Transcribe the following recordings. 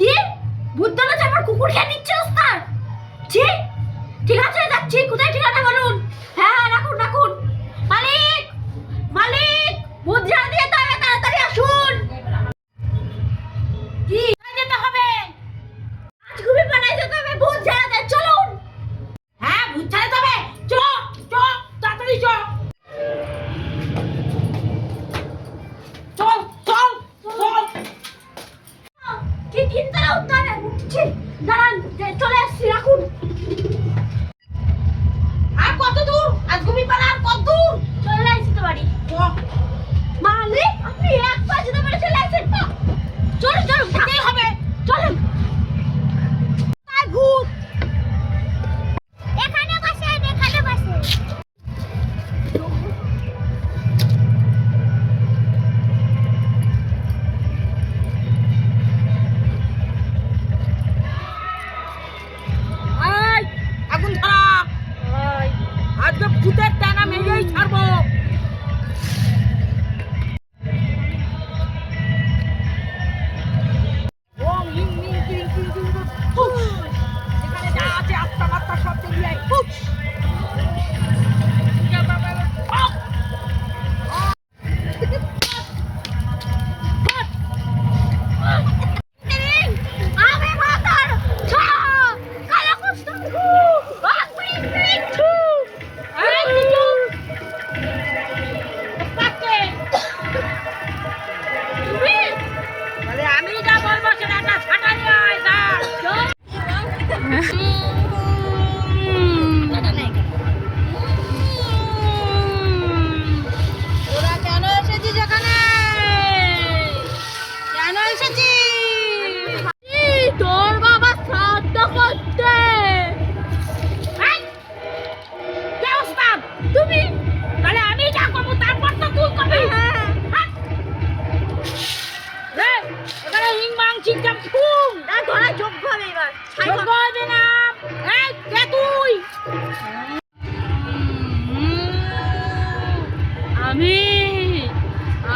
কি বুদ্ধনা চাপার কুকুর খেয়ে নিচ্ছে ওস্তাদ। জি ঠিক আছে যাচ্ছি, কোথায় ঠিকানা বলুন? হ্যাঁ রাখুন রাখুন। মালিক মালিক ভূত ঝাড়া দিয়ে তবে তাড়াতাড়ি আসুন। কি যেতে হবে? আজ খুবই বানাই যেতে হবে, ভূত ঝাড়াতে চলুন। হ্যাঁ ভূত ঝাড়াতে হবে, চ চ তাড়াতাড়ি চ। চল চল চল। কি চিন্তা উঠতে হবে, উঠছি দাঁড়ান চলে আসছি রাখুন। আর কত দূর? আজ ঘুমি পাড়া আর কত দূর? চলে আসতে পারি। মালিক আপনি এক পা যেতে পারে চলে আসেন। চলো চলো যেতেই হবে, চলুন। আর ভূত এখানে বসে, এখানে বসে। আগুন ধরা, আজকে ভূতের টানা মেরেই ছাড়বো। যেখানে যা আছে আত্মা মাত্রা সব দিয়ে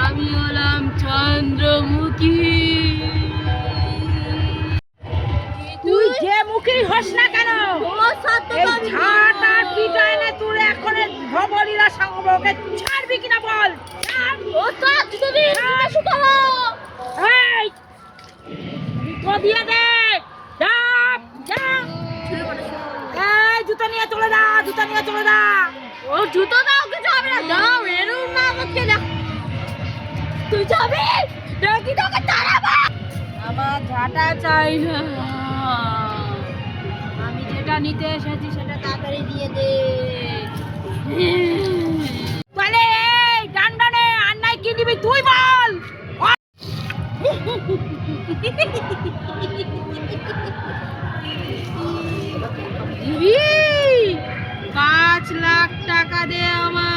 আমি হলাম চন্দ্রমুখী। তুই যে মুখী হস না কেন, ঝাঁটা পিটায় না তোর এখন ভবলীলা সংগ্রহকে ছাড়বি কিনা বল। দিয়ে দে জুতো নিয়ে চলে যা, জুতো নিয়ে চলে যা। ও জুতো দাও, কিছু হবে না, দাও এরকম না আমাকে না। তুই যাবি নাকি তোকে তাড়াবো? আমার ঝাঁটা চাই না, আমি যেটা নিতে এসেছি সেটা তাড়াতাড়ি দিয়ে দে। বলে এই ডান্ডানে আর নাই কি নিবি তুই বল। 5 লাখ টাকা দে আমার।